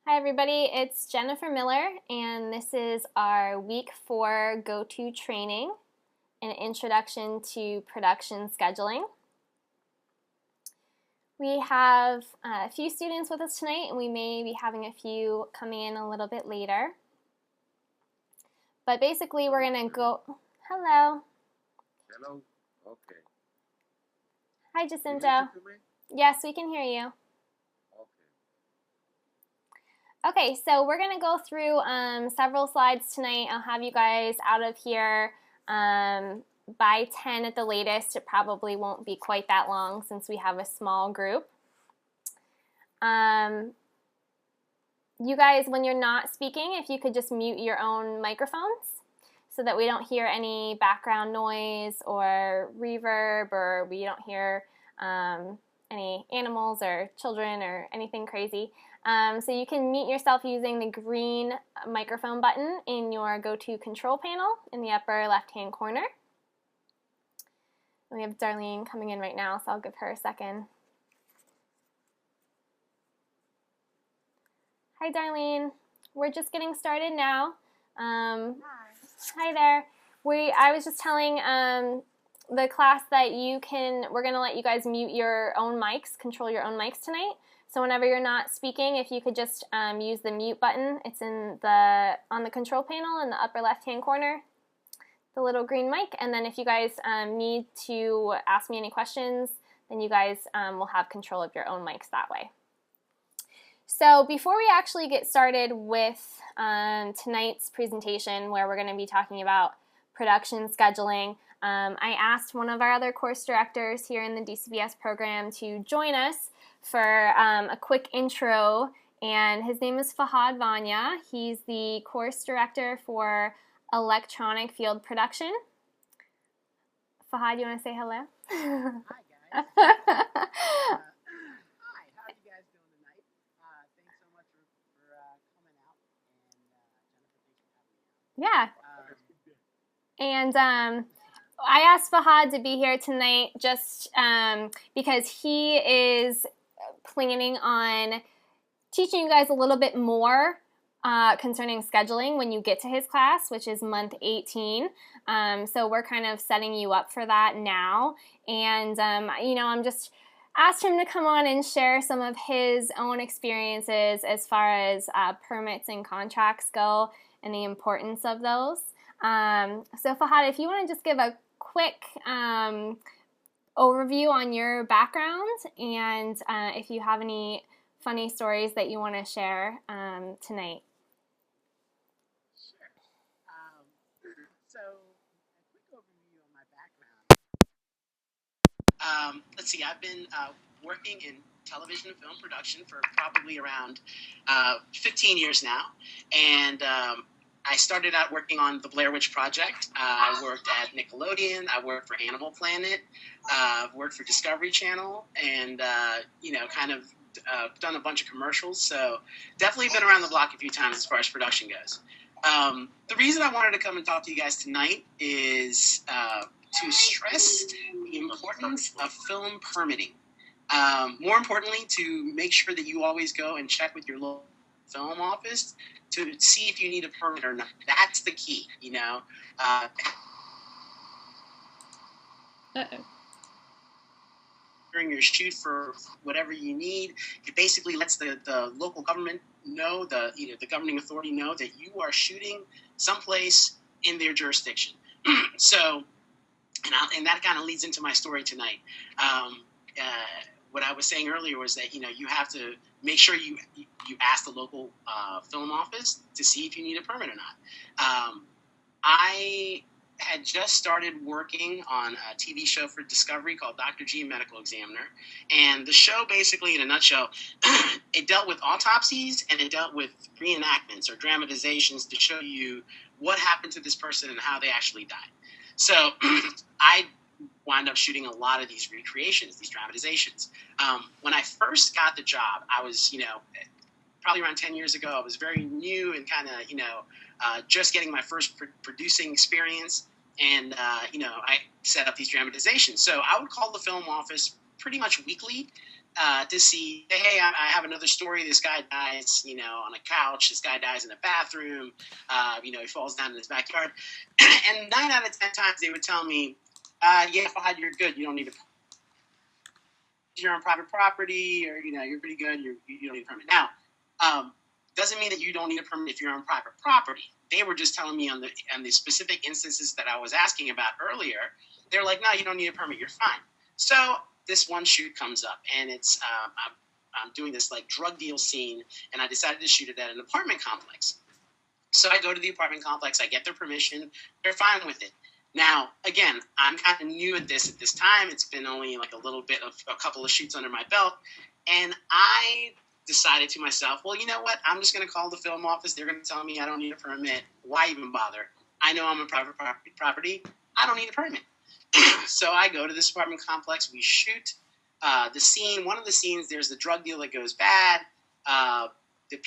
Hi everybody, it's Jennifer Miller and this is our week 4 GoTo training, an introduction to production scheduling. We have a few students with us tonight and we may be having a few coming in a little bit later. But basically we're going to go... Hello. Hello? Okay. Hi Jacinto. Yes, we can hear you. Okay, so we're going to go through several slides tonight. I'll have you guys out of here by 10 at the latest. It probably won't be quite that long since we have a small group. You guys, when you're not speaking, if you could just mute your own microphones so that we don't hear any background noise or reverb, or we don't hear any animals or children or anything crazy. So you can mute yourself using the green microphone button in your GoTo control panel in the upper left-hand corner. We have Darlene coming in right now, so I'll give her a second. Hi, Darlene. We're just getting started now. Hi there. I was just telling the class that we're going to let you guys mute your own mics, control your own mics tonight. So whenever you're not speaking, if you could just use the mute button, it's on the control panel in the upper left-hand corner, the little green mic. And then if you guys need to ask me any questions, then you guys will have control of your own mics that way. So before we actually get started with tonight's presentation, where we're going to be talking about production scheduling, I asked one of our other course directors here in the DCBS program to join us for a quick intro, and his name is Fahad Vanya. He's the course director for electronic field production. Fahad, you want to say hello? Hi guys. Hi, how are you guys doing tonight? Thanks so much for coming out, and Jennifer, thanks for having me out. Yeah. And I asked Fahad to be here tonight just because he is planning on teaching you guys a little bit more concerning scheduling when you get to his class, which is month 18. So we're kind of setting you up for that now. And, I'm just asked him to come on and share some of his own experiences as far as permits and contracts go and the importance of those. So Fahad, if you want to just give a quick overview on your background, and if you have any funny stories that you want to share tonight. Sure. So, a quick overview on my background. Let's see, I've been working in television and film production for probably around 15 years now, and I started out working on the Blair Witch Project. I worked at Nickelodeon. I worked for Animal Planet. I've worked for Discovery Channel, and kind of done a bunch of commercials. So definitely been around the block a few times as far as production goes. The reason I wanted to come and talk to you guys tonight is to stress the importance of film permitting. More importantly, to make sure that you always go and check with your local film office to see if you need a permit or not. That's the key, During your shoot for whatever you need, it basically lets the local government know, the governing authority know that you are shooting someplace in their jurisdiction. So, and that kind of leads into my story tonight. What I was saying earlier was that, you have to make sure you ask the local film office to see if you need a permit or not. I had just started working on a TV show for Discovery called Dr. G, Medical Examiner. And the show, basically, in a nutshell, it dealt with autopsies and it dealt with reenactments or dramatizations to show you what happened to this person and how they actually died. So I wound up shooting a lot of these recreations, these dramatizations. When I first got the job, I was, probably around 10 years ago. I was very new and kind of, just getting my first producing experience. And, I set up these dramatizations. So I would call the film office pretty much weekly to see, hey, I have another story. This guy dies, on a couch. This guy dies in a bathroom. He falls down in his backyard. And 9 out of 10 times they would tell me, yeah, Fahad, you're good. You don't need a you're on private property, or you're pretty good. You don't need a permit. Now, doesn't mean that you don't need a permit if you're on private property. They were just telling me on the specific instances that I was asking about earlier. They're like, no, you don't need a permit. You're fine. So this one shoot comes up, and it's I'm doing this like drug deal scene, and I decided to shoot it at an apartment complex. So I go to the apartment complex. I get their permission. They're fine with it. Now, again, I'm kind of new at this time. It's been only like a couple of shoots under my belt. And I decided to myself, well, you know what? I'm just going to call the film office. They're going to tell me I don't need a permit. Why even bother? I know I'm a private property. I don't need a permit. So I go to this apartment complex. We shoot the scene. One of the scenes, there's the drug deal that goes bad. The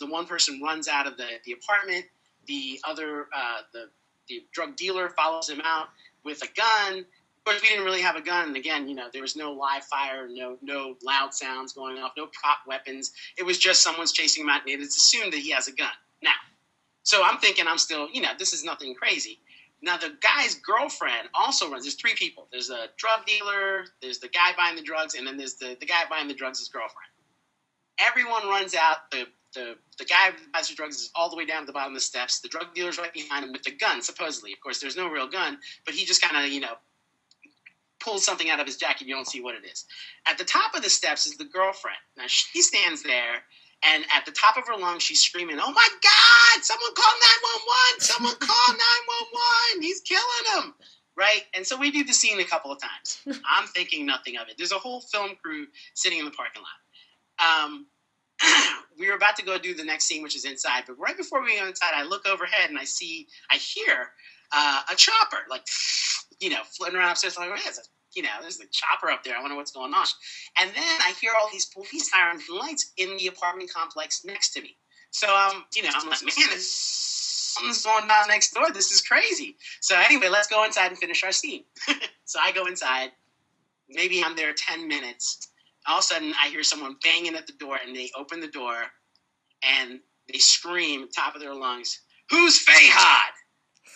one person runs out of the apartment. The other, the drug dealer follows him out with a gun. Of course, we didn't really have a gun. And again, there was no live fire, no loud sounds going off, no prop weapons. It was just someone's chasing him out, and it's assumed that he has a gun. Now, so I'm thinking I'm still, this is nothing crazy. Now, the guy's girlfriend also runs. There's 3 people. There's a drug dealer, there's the guy buying the drugs, and then there's the guy buying the drugs' girlfriend. Everyone runs out. The guy who buys the drugs is all the way down to the bottom of the steps. The drug dealer's right behind him with the gun, supposedly. Of course, there's no real gun, but he just kind of, pulls something out of his jacket. You don't see what it is. At the top of the steps is the girlfriend. Now, she stands there, and at the top of her lungs, she's screaming, "Oh, my God! Someone call 911! Someone call 911! He's killing him!" Right? And so we do the scene a couple of times. I'm thinking nothing of it. There's a whole film crew sitting in the parking lot. We were about to go do the next scene, which is inside. But right before we go inside, I look overhead and I hear a chopper, like, floating around upstairs. I'm like, there's the chopper up there. I wonder what's going on. And then I hear all these police sirens and lights in the apartment complex next to me. So, I'm like, man, something's going on next door. This is crazy. So anyway, let's go inside and finish our scene. So I go inside. Maybe I'm there 10 minutes. All of a sudden, I hear someone banging at the door, and they open the door, and they scream top of their lungs, "Who's Fahad?"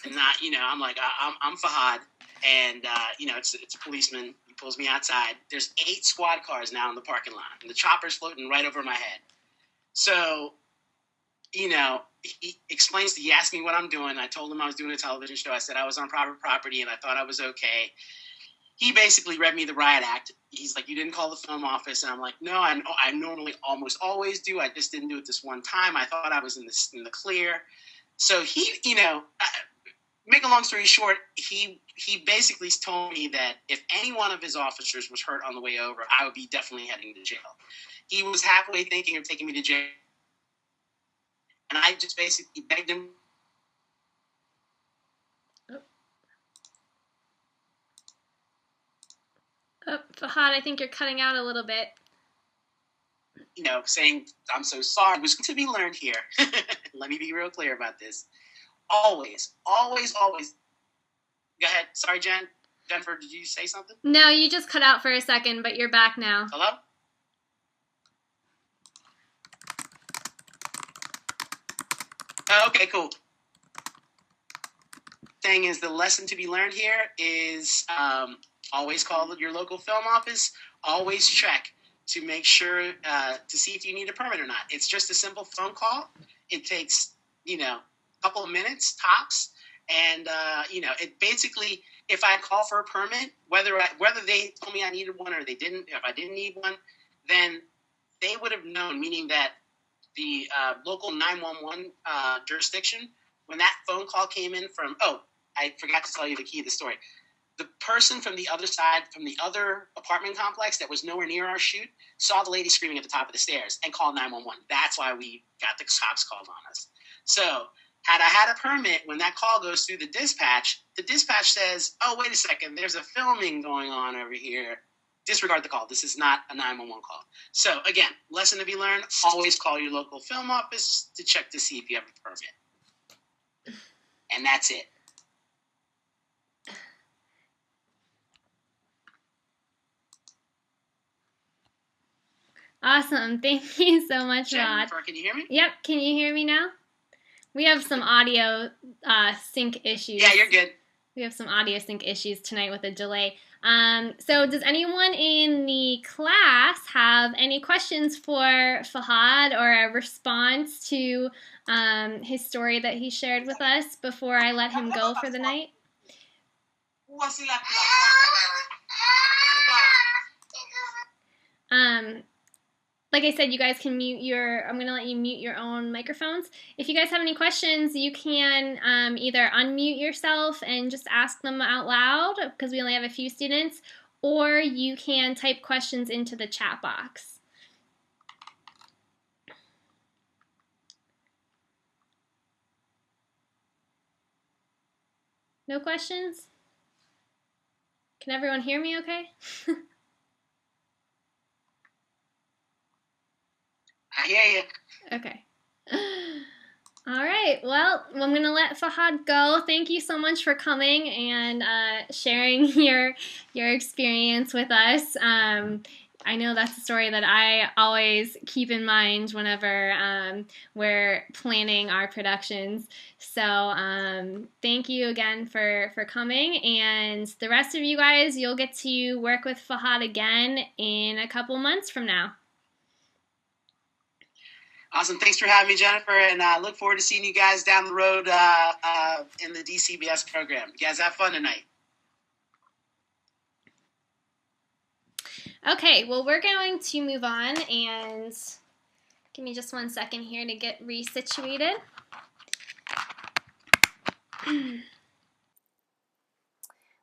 And I'm like, I'm Fahad, and it's a policeman. He pulls me outside. There's 8 squad cars now in the parking lot, and the chopper's floating right over my head. So, he explains he asked me what I'm doing. I told him I was doing a television show. I said I was on private property, and I thought I was okay. He basically read me the riot act. He's like, "You didn't call the film office," and I'm like, "No, I normally almost always do. I just didn't do it this one time. I thought I was in the clear." So he, make a long story short, he basically told me that if any one of his officers was hurt on the way over, I would be definitely heading to jail. He was halfway thinking of taking me to jail, and I just basically begged him. Oh, Fahad, I think you're cutting out a little bit. Saying, "I'm so sorry." Was to be learned here. Let me be real clear about this. Always, always, always. Go ahead. Sorry, Jennifer, did you say something? No, you just cut out for a second, but you're back now. Hello? Oh, okay, cool. Thing is, the lesson to be learned here is always call your local film office. Always check to make sure to see if you need a permit or not. It's just a simple phone call. It takes, a couple of minutes tops. And, it basically, if I call for a permit, whether they told me I needed one or they didn't, if I didn't need one, then they would have known, meaning that the local 911 jurisdiction, when that phone call came in from, I forgot to tell you the key of the story. The person from the other side, from the other apartment complex that was nowhere near our shoot, saw the lady screaming at the top of the stairs and called 911. That's why we got the cops called on us. So had I had a permit, when that call goes through the dispatch says, "Oh, wait a second, there's a filming going on over here." Disregard the call. This is not a 911 call. So again, lesson to be learned, always call your local film office to check to see if you have a permit. And that's it. Awesome. Thank you so much, Rod. Jennifer, can you hear me? Yep. Can you hear me now? We have some audio sync issues. Yeah, you're good. We have some audio sync issues tonight with a delay. So does anyone in the class have any questions for Fahad or a response to his story that he shared with us before I let him go for the night? Like I said, you guys can I'm going to let you mute your own microphones. If you guys have any questions, you can either unmute yourself and just ask them out loud, because we only have a few students, or you can type questions into the chat box. No questions? Can everyone hear me okay? I hear you. Okay. All right. Well, I'm going to let Fahad go. Thank you so much for coming and sharing your experience with us. I know that's a story that I always keep in mind whenever we're planning our productions. So thank you again for coming. And the rest of you guys, you'll get to work with Fahad again in a couple months from now. Awesome. Thanks for having me, Jennifer, and I look forward to seeing you guys down the road in the DCBS program. You guys have fun tonight. Okay, well, we're going to move on, and give me just 1 second here to get resituated.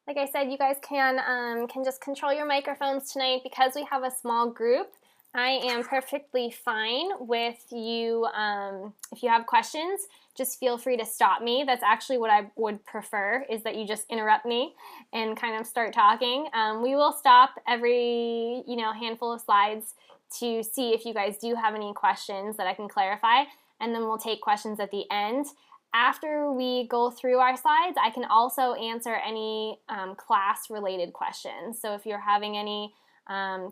Like I said, you guys can just control your microphones tonight because we have a small group. I am perfectly fine with you. If you have questions, just feel free to stop me. That's actually what I would prefer, is that you just interrupt me and kind of start talking. We will stop every handful of slides to see if you guys do have any questions that I can clarify, and then we'll take questions at the end. After we go through our slides, I can also answer any class-related questions. So if you're having any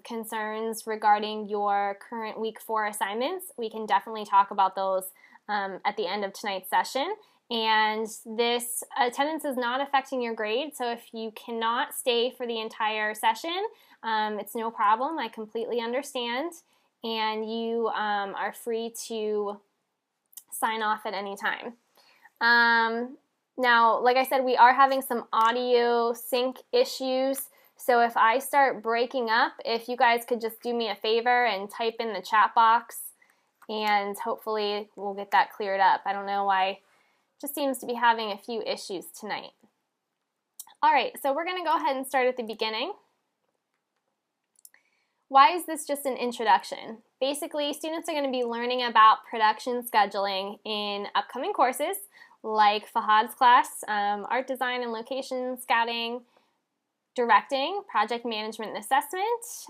concerns regarding your current week 4 assignments, we can definitely talk about those at the end of tonight's session. And this attendance is not affecting your grade, so if you cannot stay for the entire session, it's no problem. I completely understand, and you are free to sign off at any time. Now, like I said, we are having some audio sync issues. So if I start breaking up, if you guys could just do me a favor and type in the chat box, and hopefully we'll get that cleared up. I don't know why, it just seems to be having a few issues tonight. All right, so we're going to go ahead and start at the beginning. Why is this just an introduction? Basically, students are going to be learning about production scheduling in upcoming courses like Fahad's class, art design and location scouting, directing, project management and assessment,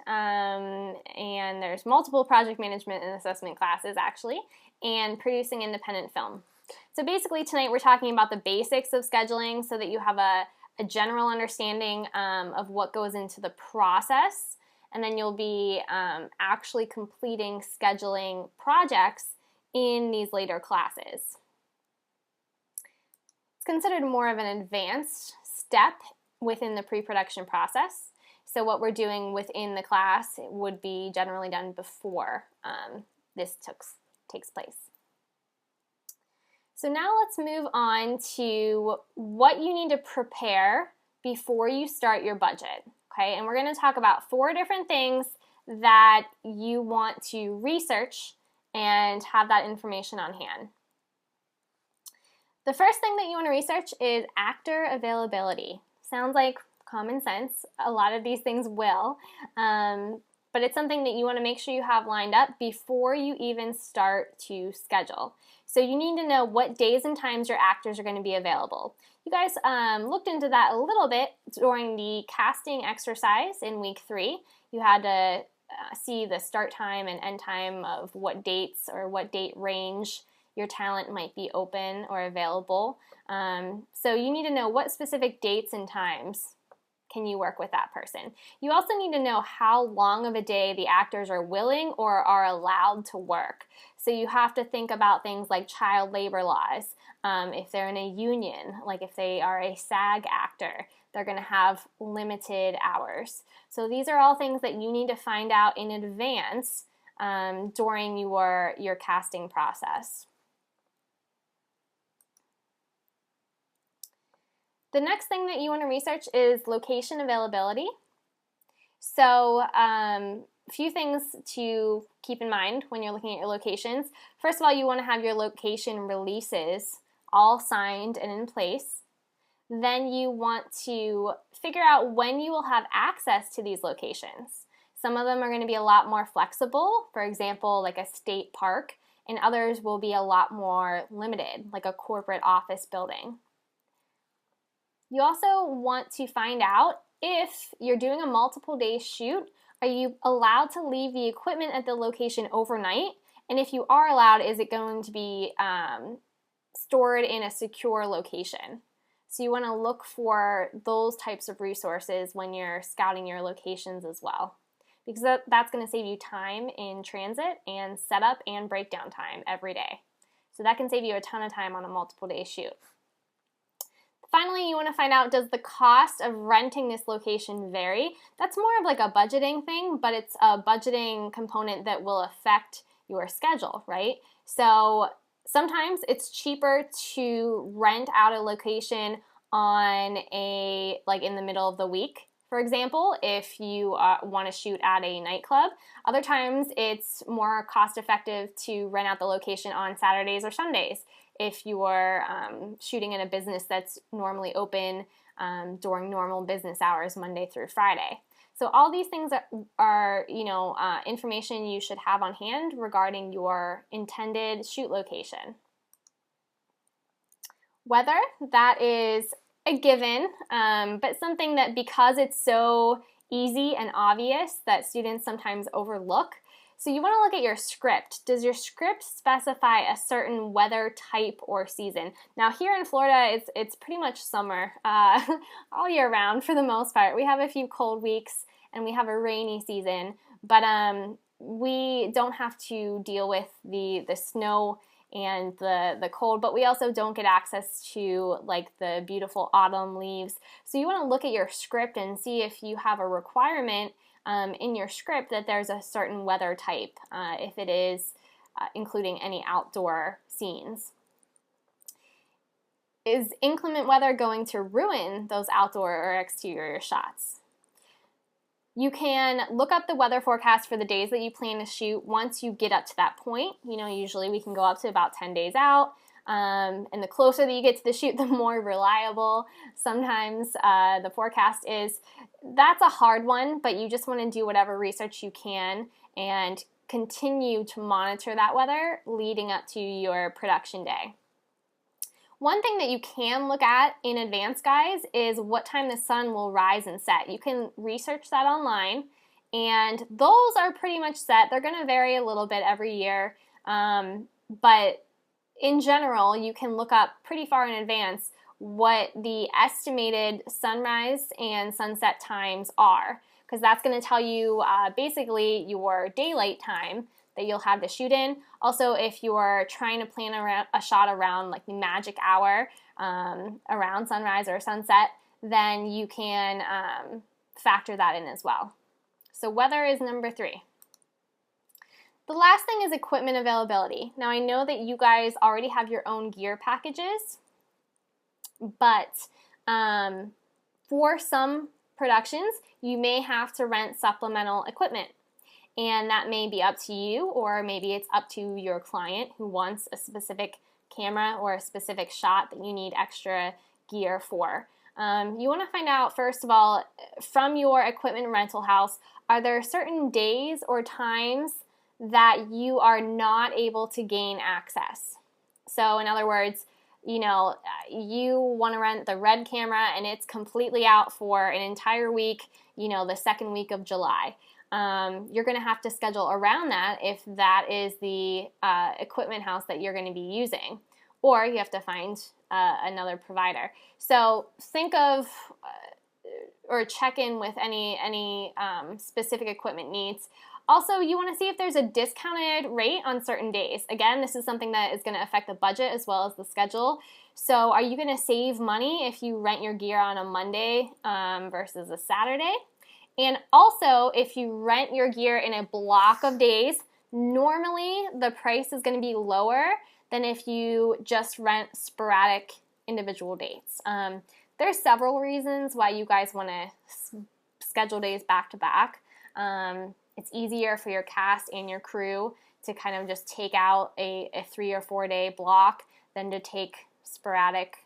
and there's multiple project management and assessment classes actually, and producing independent film. So basically tonight we're talking about the basics of scheduling so that you have a general understanding of what goes into the process, and then you'll be actually completing scheduling projects in these later classes. It's considered more of an advanced step within the pre-production process. So what we're doing within the class would be generally done before this takes place. So now let's move on to what you need to prepare before you start your budget. Okay, and we're going to talk about 4 different things that you want to research and have that information on hand. The first thing that you want to research is actor availability. Sounds like common sense. A lot of these things will, but it's something that you want to make sure you have lined up before you even start to schedule. So you need to know what days and times your actors are going to be available. You guys looked into that a little bit during the casting exercise in week 3. You had to see the start time and end time of what dates or what date range your talent might be open or available. So you need to know what specific dates and times can you work with that person? You also need to know how long of a day the actors are willing or are allowed to work. So you have to think about things like child labor laws. If they're in a union, like if they are a SAG actor, they're going to have limited hours. So these are all things that you need to find out in advance during your casting process. The next thing that you want to research is location availability. So a few things to keep in mind when you're looking at your locations. First of all, you want to have your location releases all signed and in place. Then you want to figure out when you will have access to these locations. Some of them are going to be a lot more flexible, for example, like a state park, and others will be a lot more limited, like a corporate office building. You also want to find out if you're doing a multiple day shoot, are you allowed to leave the equipment at the location overnight? And if you are allowed, is it going to be stored in a secure location? So you want to look for those types of resources when you're scouting your locations as well, because that's going to save you time in transit and setup and breakdown time every day. So that can save you a ton of time on a multiple day shoot. Finally, you want to find out, does the cost of renting this location vary? That's more of like a budgeting thing, but it's a budgeting component that will affect your schedule, right? So sometimes it's cheaper to rent out a location on in the middle of the week. For example, if you want to shoot at a nightclub. Other times it's more cost effective to rent out the location on Saturdays or Sundays if you are shooting in a business that's normally open during normal business hours, Monday through Friday. So all these things are information you should have on hand regarding your intended shoot location. Weather, that is a given, but something that, because it's so easy and obvious, that students sometimes overlook. So you want to look at your script. Does your script specify a certain weather type or season? Now here in Florida, it's pretty much summer all year round for the most part. We have a few cold weeks and we have a rainy season, but we don't have to deal with the snow and the cold, but we also don't get access to like the beautiful autumn leaves. So you want to look at your script and see if you have a requirement in your script that there's a certain weather type, if it is including any outdoor scenes. Is inclement weather going to ruin those outdoor or exterior shots? You can look up the weather forecast for the days that you plan to shoot once you get up to that point. Usually we can go up to about 10 days out. And the closer that you get to the shoot, the more reliable sometimes the forecast is. That's a hard one, but you just want to do whatever research you can and continue to monitor that weather leading up to your production day. One thing that you can look at in advance, guys, is what time the sun will rise and set. You can research that online, and those are pretty much set. They're going to vary a little bit every year, but in general, you can look up pretty far in advance what the estimated sunrise and sunset times are, because that's going to tell you basically your daylight time that you'll have to shoot in. Also, if you are trying to plan a shot around like the magic hour around sunrise or sunset, then you can factor that in as well. So weather is number 3. The last thing is equipment availability. Now I know that you guys already have your own gear packages, but for some productions, you may have to rent supplemental equipment. And that may be up to you, or maybe it's up to your client who wants a specific camera or a specific shot that you need extra gear for. You want to find out, first of all, from your equipment rental house, are there certain days or times that you are not able to gain access? So in other words, you want to rent the red camera and it's completely out for an entire week, the second week of July. You're going to have to schedule around that if that is the equipment house that you're going to be using, or you have to find another provider. So think of or check in with any specific equipment needs. Also, you want to see if there's a discounted rate on certain days. Again, this is something that is going to affect the budget as well as the schedule. So are you going to save money if you rent your gear on a Monday versus a Saturday? And also, if you rent your gear in a block of days, normally the price is going to be lower than if you just rent sporadic individual dates. There's several reasons why you guys want to schedule days back to back. It's easier for your cast and your crew to kind of just take out a 3 or 4 day block than to take sporadic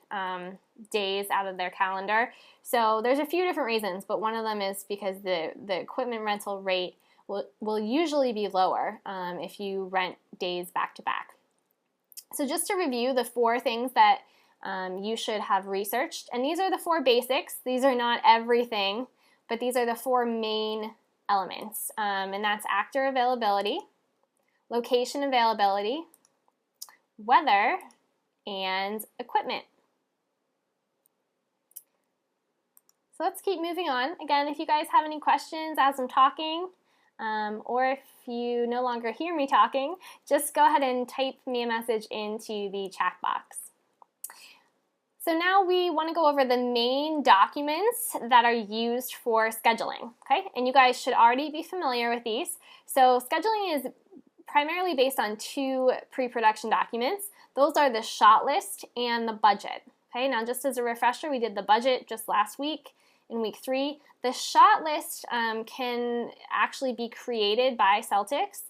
days out of their calendar. So there's a few different reasons, but one of them is because the equipment rental rate will usually be lower if you rent days back to back. So just to review the 4 things that you should have researched, and these are the 4 basics. These are not everything, but these are the 4 main elements, and that's actor availability, location availability, weather, and equipment. So let's keep moving on. Again, if you guys have any questions as I'm talking, or if you no longer hear me talking, just go ahead and type me a message into the chat box. So now we want to go over the main documents that are used for scheduling, okay? And you guys should already be familiar with these. So scheduling is primarily based on 2 pre-production documents. Those are the shot list and the budget, okay? Now just as a refresher, we did the budget just last week in week 3. The shot list can actually be created by Celtics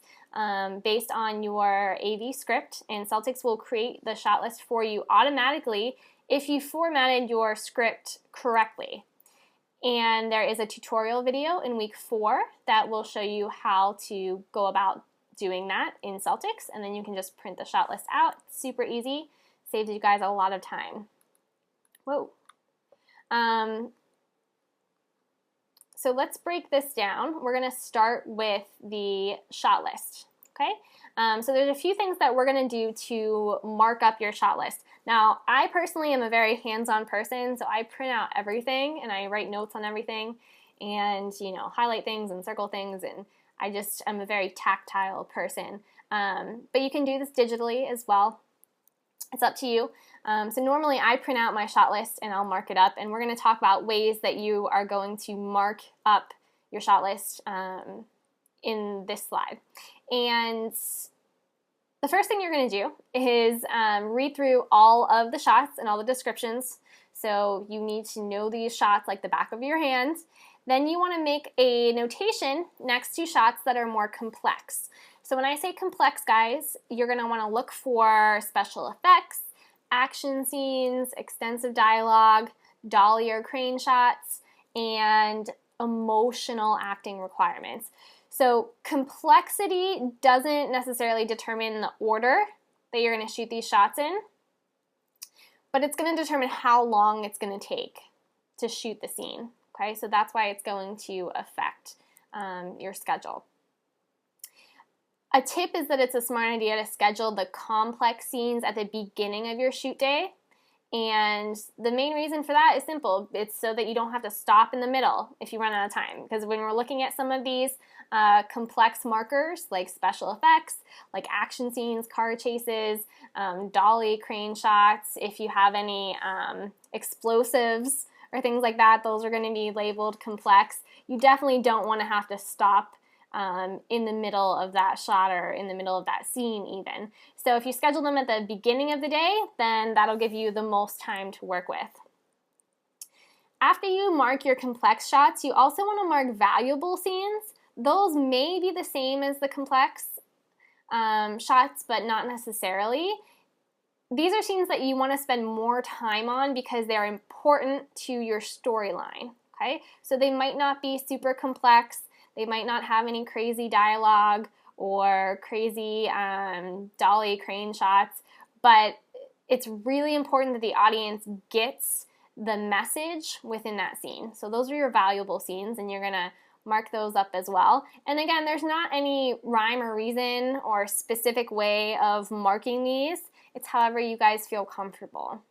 based on your AV script, and Celtics will create the shot list for you automatically if you formatted your script correctly. And there is a tutorial video in week 4 that will show you how to go about doing that in Celtics, and then you can just print the shot list out. Super easy, saves you guys a lot of time. Whoa. So let's break this down. We're going to start with the shot list, okay? So there's a few things that we're going to do to mark up your shot list. Now, I personally am a very hands-on person, so I print out everything and I write notes on everything and, you know, highlight things and circle things, and I'm a very tactile person. But you can do this digitally as well. It's up to you. So normally I print out my shot list and I'll mark it up, and we're going to talk about ways that you are going to mark up your shot list in this slide. And the first thing you're going to do is read through all of the shots and all the descriptions. So you need to know these shots like the back of your hand. Then you want to make a notation next to shots that are more complex. So when I say complex, guys, you're going to want to look for special effects, action scenes, extensive dialogue, dolly or crane shots, and emotional acting requirements. So complexity doesn't necessarily determine the order that you're going to shoot these shots in, but it's going to determine how long it's going to take to shoot the scene. Okay, so that's why it's going to affect your schedule. A tip is that it's a smart idea to schedule the complex scenes at the beginning of your shoot day. And the main reason for that is simple. It's so that you don't have to stop in the middle if you run out of time. Because when we're looking at some of these complex markers, like special effects, like action scenes, car chases, dolly, crane shots, if you have any explosives or things like that, those are going to be labeled complex. You definitely don't want to have to stop in the middle of that shot or in the middle of that scene even. So if you schedule them at the beginning of the day, then that'll give you the most time to work with. After you mark your complex shots, you also want to mark valuable scenes. Those may be the same as the complex shots, but not necessarily. These are scenes that you want to spend more time on because they're important to your storyline, okay? So they might not be super complex. They might not have any crazy dialogue or crazy dolly crane shots, but it's really important that the audience gets the message within that scene. So those are your valuable scenes, and you're going to mark those up as well. And again, there's not any rhyme or reason or specific way of marking these. It's however you guys feel comfortable.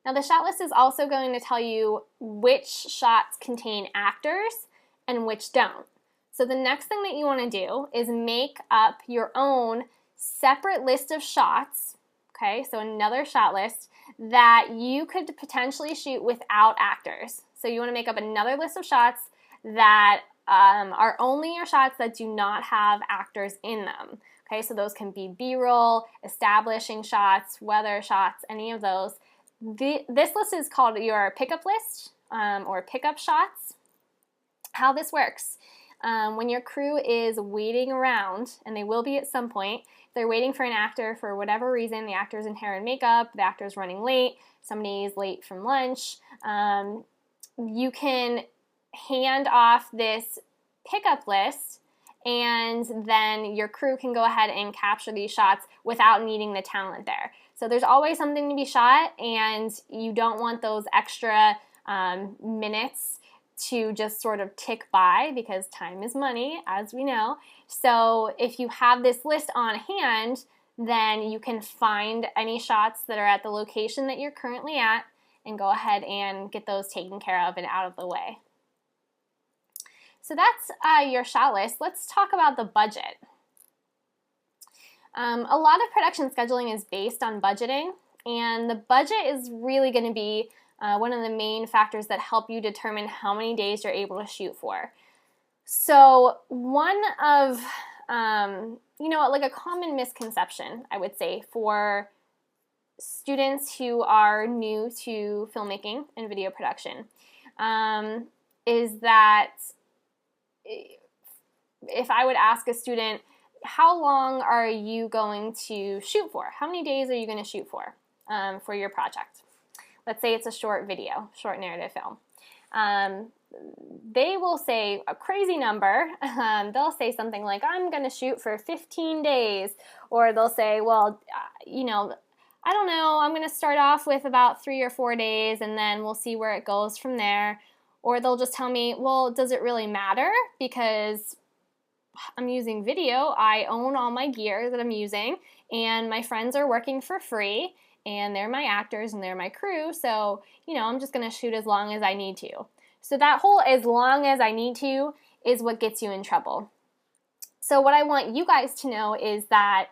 Now the shot list is also going to tell you which shots contain actors and which don't. So the next thing that you want to do is make up your own separate list of shots, okay, so another shot list that you could potentially shoot without actors. So you want to make up another list of shots that are only your shots that do not have actors in them. Okay, so those can be B-roll, establishing shots, weather shots, any of those. This list is called your pickup list or pickup shots. How this works, when your crew is waiting around, and they will be at some point, they're waiting for an actor for whatever reason, the actor's in hair and makeup, the actor's running late, somebody's late from lunch, you can hand off this pickup list, and then your crew can go ahead and capture these shots without needing the talent there. So there's always something to be shot, and you don't want those extra minutes to just sort of tick by, because time is money, as we know. So if you have this list on hand, then you can find any shots that are at the location that you're currently at and go ahead and get those taken care of and out of the way. So that's your shot list. Let's talk about the budget. A lot of production scheduling is based on budgeting, and the budget is really going to be one of the main factors that help you determine how many days you're able to shoot for. So one of, like a common misconception, I would say, for students who are new to filmmaking and video production is that if I would ask a student, how long are you going to shoot for? How many days are you going to shoot for your project? Let's say it's a short video, short narrative film. They will say a crazy number. They'll say something like, I'm going to shoot for 15 days. Or they'll say, well, I don't know, I'm going to start off with about 3 or 4 days, and then we'll see where it goes from there. Or they'll just tell me, well, does it really matter? Because I'm using video, I own all my gear that I'm using, and my friends are working for free, and they're my actors and they're my crew, so, I'm just going to shoot as long as I need to. So that whole as long as I need to is what gets you in trouble. So what I want you guys to know is that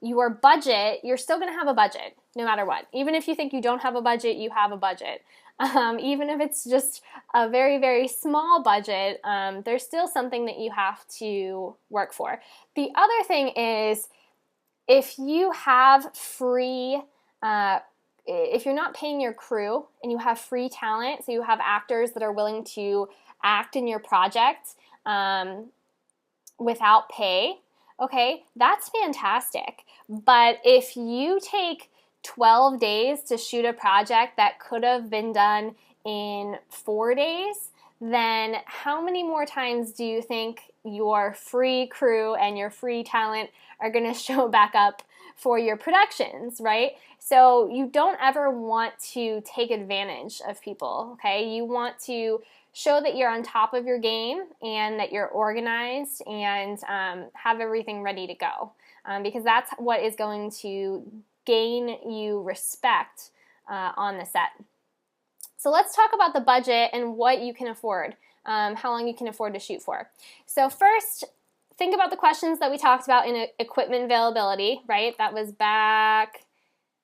your budget, you're still going to have a budget no matter what. Even if you think you don't have a budget, you have a budget. Even if it's just a very, very small budget, there's still something that you have to work for. The other thing is, if you have free, if you're not paying your crew and you have free talent, so you have actors that are willing to act in your project without pay, okay, that's fantastic. But if you take 12 days to shoot a project that could have been done in 4 days, then how many more times do you think your free crew and your free talent are going to show back up for your productions, right? So you don't ever want to take advantage of people, okay? You want to show that you're on top of your game and that you're organized and have everything ready to go, because that's what is going to gain you respect on the set. So let's talk about the budget and what you can afford, how long you can afford to shoot for. So first, think about the questions that we talked about in equipment availability, right? That was back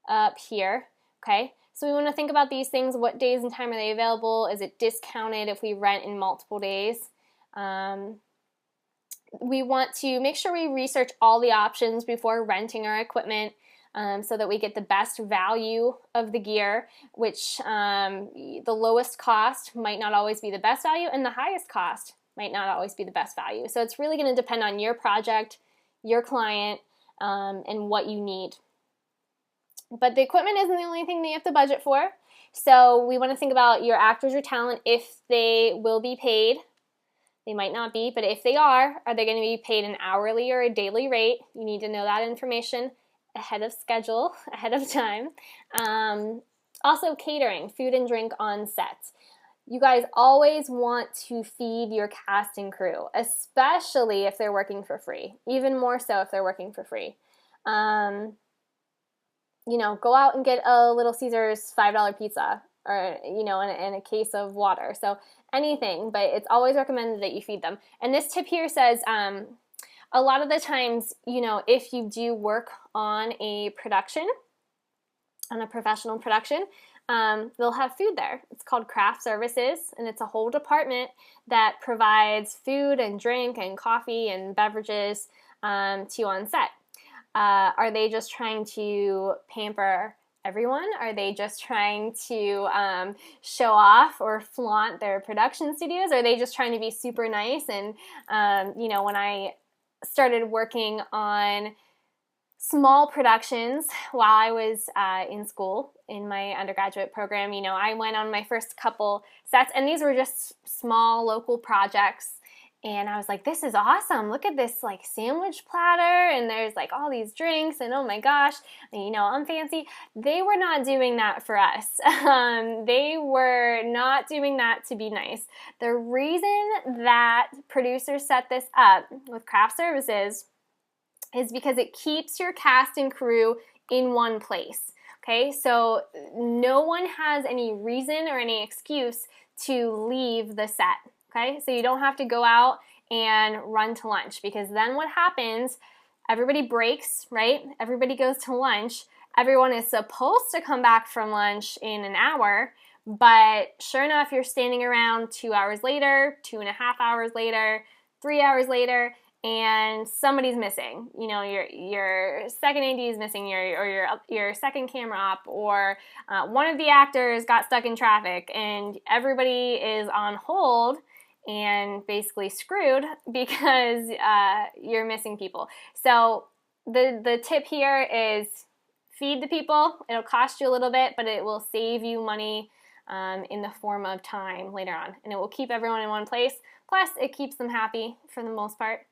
up here, okay? So we want to think about these things. What days and time are they available? Is it discounted if we rent in multiple days? We want to make sure we research all the options before renting our equipment, so that we get the best value of the gear, which the lowest cost might not always be the best value, and the highest cost might not always be the best value. So it's really going to depend on your project, your client, and what you need. But the equipment isn't the only thing that you have to budget for. So we want to think about your actors or talent, if they will be paid. They might not be, but if they are they going to be paid an hourly or a daily rate? You need to know that information ahead of schedule, ahead of time. Also catering, food and drink on set. You guys always want to feed your cast and crew, especially if they're working for free, even more so if they're working for free. go out and get a Little Caesars $5 pizza, or, and a case of water. So anything, but it's always recommended that you feed them. And this tip here says, a lot of the times, if you do work on a production, on a professional production, they'll have food there. It's called craft services, and it's a whole department that provides food and drink and coffee and beverages to you on set. Are they just trying to pamper everyone? Are they just trying to show off or flaunt their production studios? Are they just trying to be super nice? And, when I started working on small productions while I was in school in my undergraduate program, I went on my first couple sets, and these were just small local projects. And I was like, this is awesome. Look at this like sandwich platter, and there's like all these drinks, and oh my gosh, I'm fancy. They were not doing that for us. They were not doing that to be nice. The reason that producers set this up with craft services is because it keeps your cast and crew in one place. Okay, so no one has any reason or any excuse to leave the set. Okay, so you don't have to go out and run to lunch, because then what happens, everybody breaks, right? Everybody goes to lunch. Everyone is supposed to come back from lunch in an hour, but sure enough, you're standing around 2 hours later, 2.5 hours later, 3 hours later, and somebody's missing. Your second AD is missing, your second camera op, or one of the actors got stuck in traffic, and everybody is on hold and basically screwed because you're missing people. So the tip here is feed the people. It'll cost you a little bit, but it will save you money in the form of time later on, and it will keep everyone in one place. Plus, it keeps them happy for the most part.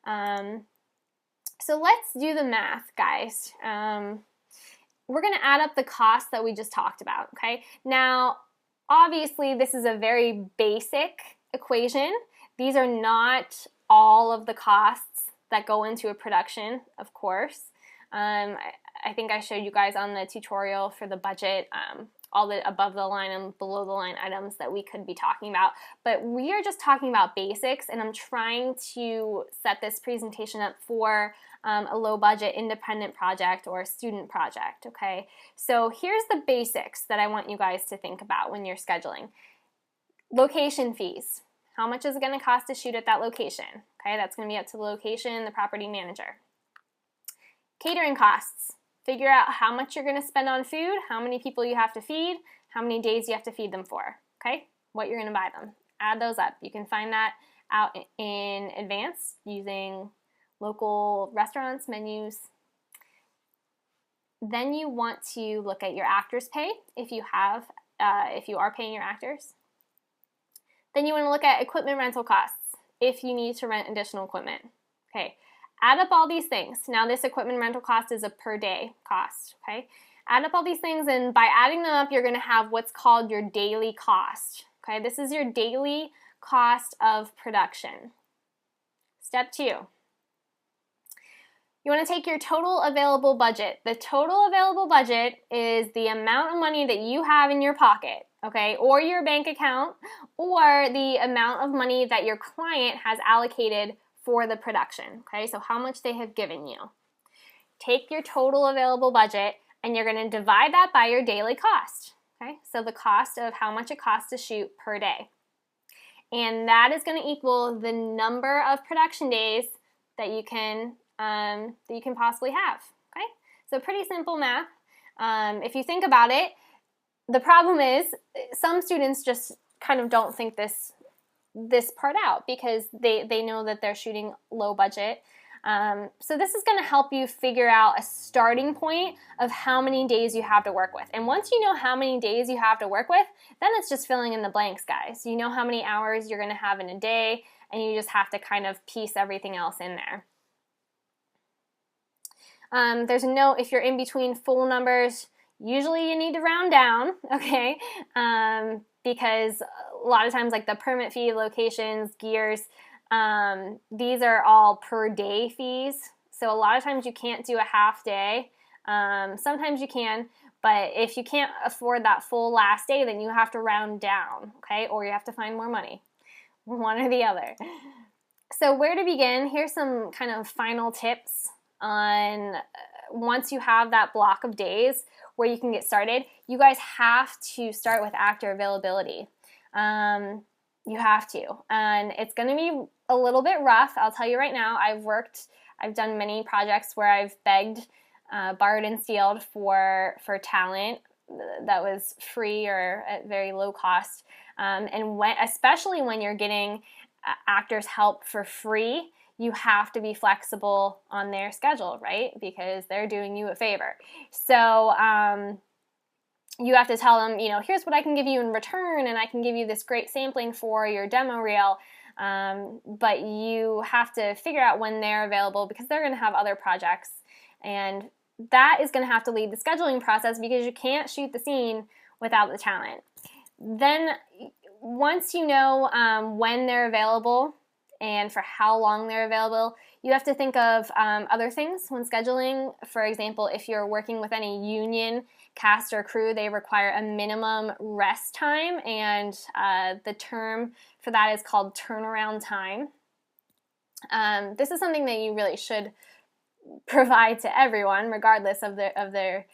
So let's do the math, guys. We're going to add up the costs that we just talked about, okay? Now, obviously, this is a very basic equation. These are not all of the costs that go into a production, of course. I think I showed you guys on the tutorial for the budget all the above the line and below the line items that we could be talking about. But we are just talking about basics, and I'm trying to set this presentation up for a low budget independent project or a student project, okay? So here's the basics that I want you guys to think about when you're scheduling. Location fees. How much is it going to cost to shoot at that location? Okay, that's going to be up to the location, the property manager. Catering costs. Figure out how much you're going to spend on food, how many people you have to feed, how many days you have to feed them for, okay? What you're going to buy them. Add those up. You can find that out in advance using local restaurants, menus. Then you want to look at your actors' pay if you are paying your actors. Then you want to look at equipment rental costs if you need to rent additional equipment. Okay, add up all these things. Now this equipment rental cost is a per day cost, okay? Add up all these things, and by adding them up, you're going to have what's called your daily cost, okay? This is your daily cost of production. Step 2. You want to take your total available budget. The total available budget is the amount of money that you have in your pocket, okay, or your bank account, or the amount of money that your client has allocated for the production, okay, so how much they have given you. Take your total available budget, and you're going to divide that by your daily cost, okay, so the cost of how much it costs to shoot per day. And that is going to equal the number of production days that you can possibly have, okay? So pretty simple math. If you think about it, the problem is some students just kind of don't think this part out because they know that they're shooting low budget. So this is going to help you figure out a starting point of how many days you have to work with. And once you know how many days you have to work with, then it's just filling in the blanks, guys. You know how many hours you're going to have in a day, and you just have to kind of piece everything else in there. There's a note, if you're in between full numbers, usually you need to round down, okay? Because a lot of times, like the permit fee, locations, gears, these are all per day fees. So a lot of times you can't do a half day Sometimes you can, but if you can't afford that full last day, then you have to round down, okay? Or you have to find more money, one or the other. So where to begin? Here's some kind of final tips on once you have that block of days where you can get started. You guys have to start with actor availability. You have to, and it's going to be a little bit rough. I'll tell you right now. I've done many projects where I've begged, borrowed and stealed for talent that was free or at very low cost. And especially when you're getting actors help for free, you have to be flexible on their schedule, right? Because they're doing you a favor. So you have to tell them, here's what I can give you in return, and I can give you this great sampling for your demo reel. But you have to figure out when they're available because they're going to have other projects. And that is going to have to lead the scheduling process because you can't shoot the scene without the talent. Then once you know when they're available and for how long they're available, you have to think of other things when scheduling. For example, if you're working with any union cast or crew, they require a minimum rest time, and the term for that is called turnaround time. This is something that you really should provide to everyone, regardless of their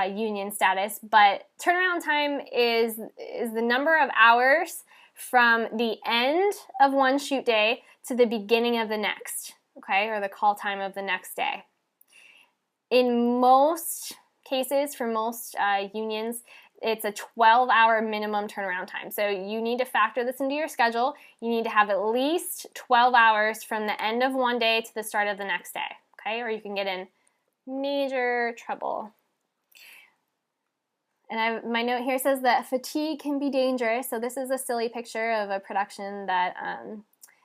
union status. But turnaround time is the number of hours from the end of one shoot day to the beginning of the next, okay, or the call time of the next day. In most cases, for most unions, it's a 12-hour minimum turnaround time. So you need to factor this into your schedule. You need to have at least 12 hours from the end of one day to the start of the next day, okay, or you can get in major trouble. And my note here says that fatigue can be dangerous. So this is a silly picture of a production that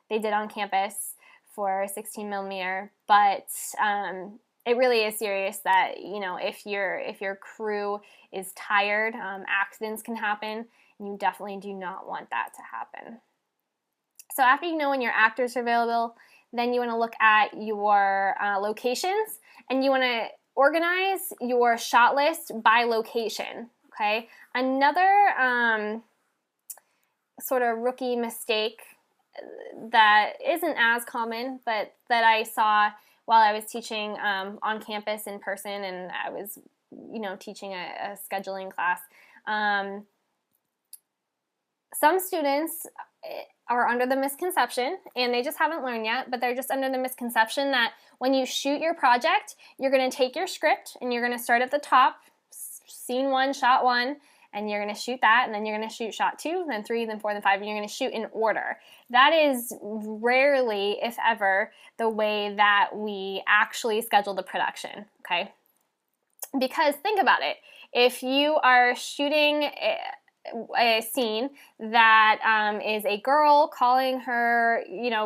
they did on campus for 16 millimeter. But it really is serious that, if your crew is tired, accidents can happen, and you definitely do not want that to happen. So after you know when your actors are available, then you want to look at your locations, and you want to organize your shot list by location, okay? Another sort of rookie mistake that isn't as common, but that I saw while I was teaching on campus in person, and I was, teaching a scheduling class. Some students are under the misconception, and they just haven't learned yet, but they're just under the misconception that when you shoot your project, you're going to take your script and you're going to start at the top, scene 1, shot 1, and you're going to shoot that, and then you're going to shoot shot 2, then 3, then 4, then 5, and you're going to shoot in order. That is rarely, if ever, the way that we actually schedule the production, okay? Because think about it. If you are shooting a scene that is a girl calling her,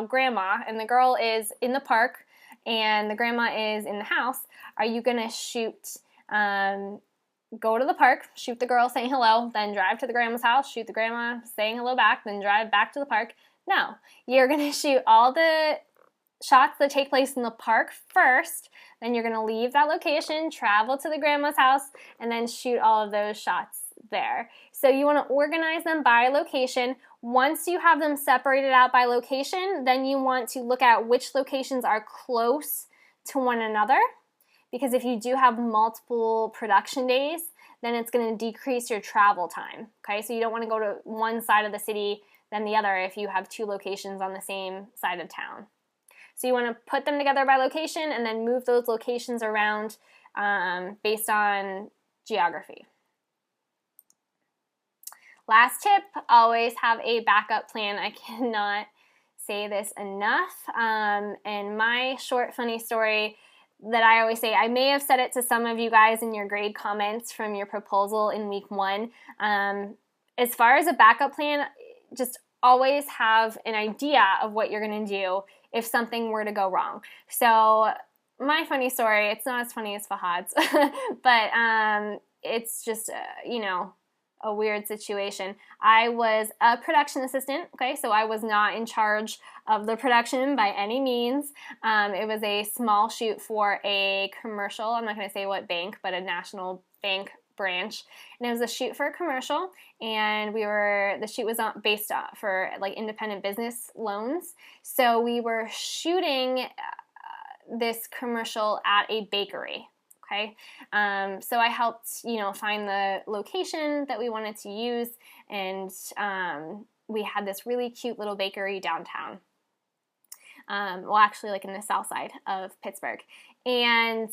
grandma, and the girl is in the park and the grandma is in the house, are you going to shoot, go to the park, shoot the girl saying hello, then drive to the grandma's house, shoot the grandma saying hello back, then drive back to the park? No, you're going to shoot all the shots that take place in the park first, then you're going to leave that location, travel to the grandma's house, and then shoot all of those shots there. So you want to organize them by location. Once you have them separated out by location, then you want to look at which locations are close to one another, because if you do have multiple production days, then it's going to decrease your travel time, okay? So you don't want to go to one side of the city then the other if you have 2 locations on the same side of town. So you want to put them together by location and then move those locations around based on geography. Last tip, always have a backup plan. I cannot say this enough. And my short funny story that I always say, I may have said it to some of you guys in your grade comments from your proposal in week 1. As far as a backup plan, just always have an idea of what you're going to do if something were to go wrong. So my funny story, it's not as funny as Fahad's, but it's just, a weird situation. I was a production assistant, okay, so I was not in charge of the production by any means. It was a small shoot for a commercial. I'm not going to say what bank, but a national bank branch, and it was a shoot for a commercial, and the shoot was based for like independent business loans. So we were shooting this commercial at a bakery. Okay, so I helped, find the location that we wanted to use, and we had this really cute little bakery downtown. Well, actually, like in the south side of Pittsburgh. And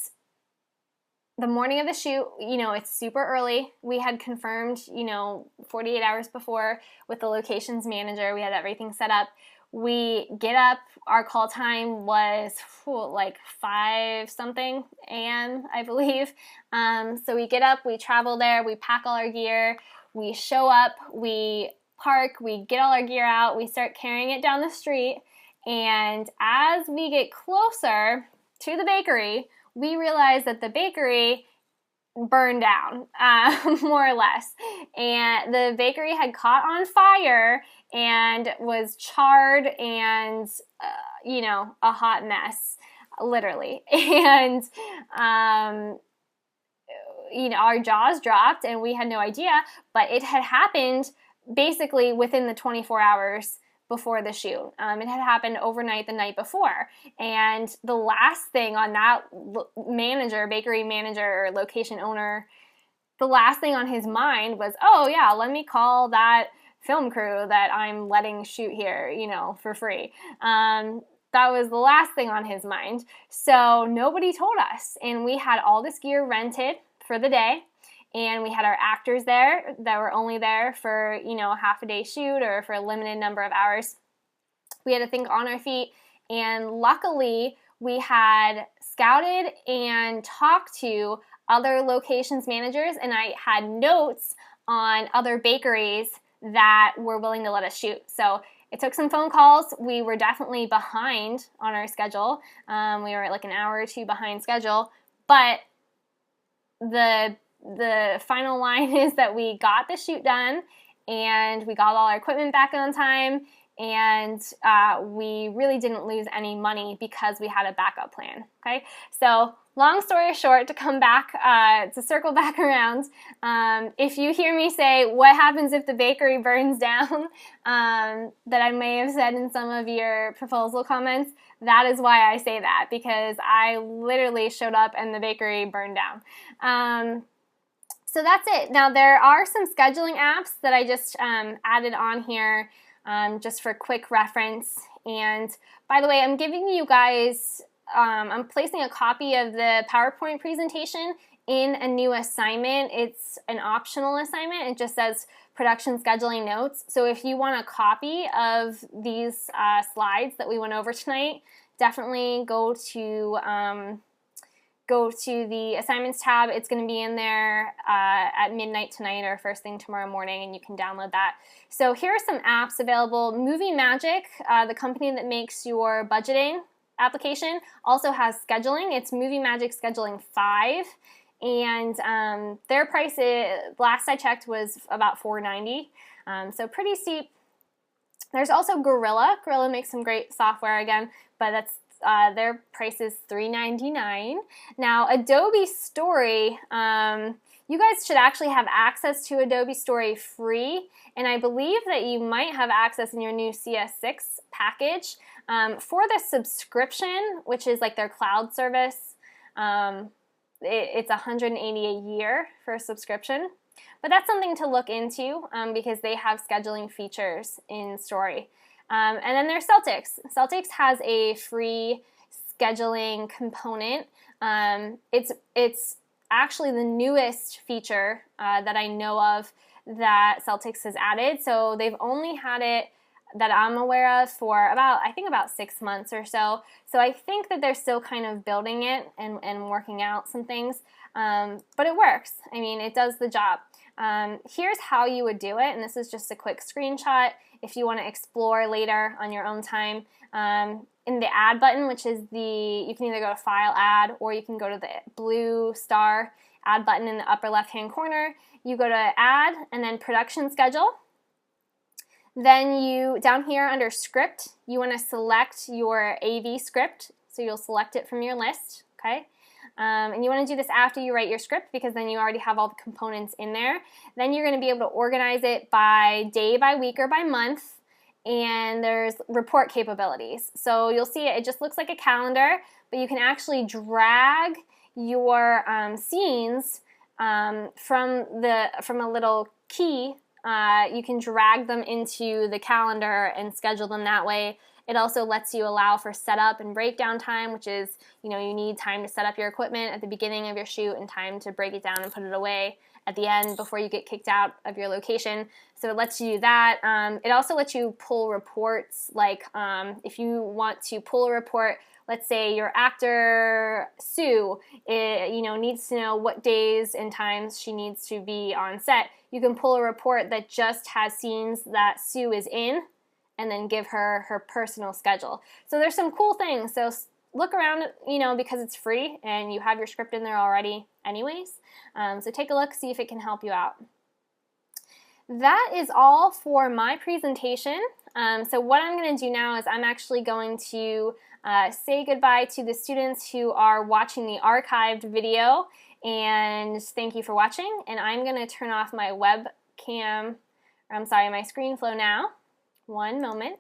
the morning of the shoot, it's super early. We had confirmed, 48 hours before with the locations manager. We had everything set up. We get up, our call time was like 5-something a.m., I believe. So we get up, we travel there, we pack all our gear, we show up, we park, we get all our gear out, we start carrying it down the street, and as we get closer to the bakery, we realize that the bakery burned down, more or less. And the bakery had caught on fire and was charred and, a hot mess, literally. And, our jaws dropped and we had no idea, but it had happened basically within the 24 hours before the shoot. It had happened overnight the night before. And the last thing on that bakery manager or location owner, the last thing on his mind was, oh yeah, let me call that film crew that I'm letting shoot here, for free. That was the last thing on his mind. So nobody told us. And we had all this gear rented for the day. And we had our actors there that were only there for, a half a day shoot or for a limited number of hours. We had to think on our feet. And luckily, we had scouted and talked to other locations managers, and I had notes on other bakeries that were willing to let us shoot. So it took some phone calls. We were definitely behind on our schedule. We were like an hour or two behind schedule, but the final line is that we got the shoot done and we got all our equipment back on time, and we really didn't lose any money because we had a backup plan. Okay, so long story short, to circle back around, if you hear me say what happens if the bakery burns down, that I may have said in some of your proposal comments, that is why I say that, because I literally showed up and the bakery burned down. So that's it. Now there are some scheduling apps that I just added on here just for quick reference. And by the way, I'm giving you guys, I'm placing a copy of the PowerPoint presentation in a new assignment. It's an optional assignment. It just says production scheduling notes. So if you want a copy of these slides that we went over tonight, definitely go to the assignments tab. It's going to be in there at midnight tonight or first thing tomorrow morning, and you can download that. So here are some apps available. Movie Magic, the company that makes your budgeting application, also has scheduling. It's Movie Magic Scheduling 5, and their price, last I checked, was about $4.90, so pretty steep. There's also Gorilla. Gorilla makes some great software again, but that's their price is $3.99. Now, Adobe Story, you guys should actually have access to Adobe Story free, and I believe that you might have access in your new CS6 package. For the subscription, which is like their cloud service, it's $180 a year for a subscription. But that's something to look into because they have scheduling features in Story. And then there's Celtics. Celtics has a free scheduling component. It's actually the newest feature that I know of that Celtics has added. So they've only had it that I'm aware of for about 6 months or so. So I think that they're still kind of building it and working out some things. But it works. I mean, it does the job. Here's how you would do it, and this is just a quick screenshot if you want to explore later on your own time. in the add button, which is you can either go to file add, or you can go to the blue star add button in the upper left hand corner. You go to add and then production schedule. Then you, down here under script, you want to select your AV script. So you'll select it from your list, okay? And you want to do this after you write your script, because then you already have all the components in there. Then you're going to be able to organize it by day, by week, or by month. And there's report capabilities. So you'll see it just looks like a calendar, but you can actually drag your scenes from a little key. You can drag them into the calendar and schedule them that way. It also lets you allow for setup and breakdown time, which is, you need time to set up your equipment at the beginning of your shoot and time to break it down and put it away at the end before you get kicked out of your location. So it lets you do that. It also lets you pull reports, like if you want to pull a report, let's say your actor Sue needs to know what days and times she needs to be on set. You can pull a report that just has scenes that Sue is in, and then give her her personal schedule. So there's some cool things. So look around, because it's free and you have your script in there already anyways. So take a look, see if it can help you out. That is all for my presentation. So what I'm going to do now is I'm actually going to say goodbye to the students who are watching the archived video, and thank you for watching. And I'm going to turn off my webcam, my screen flow now. One moment.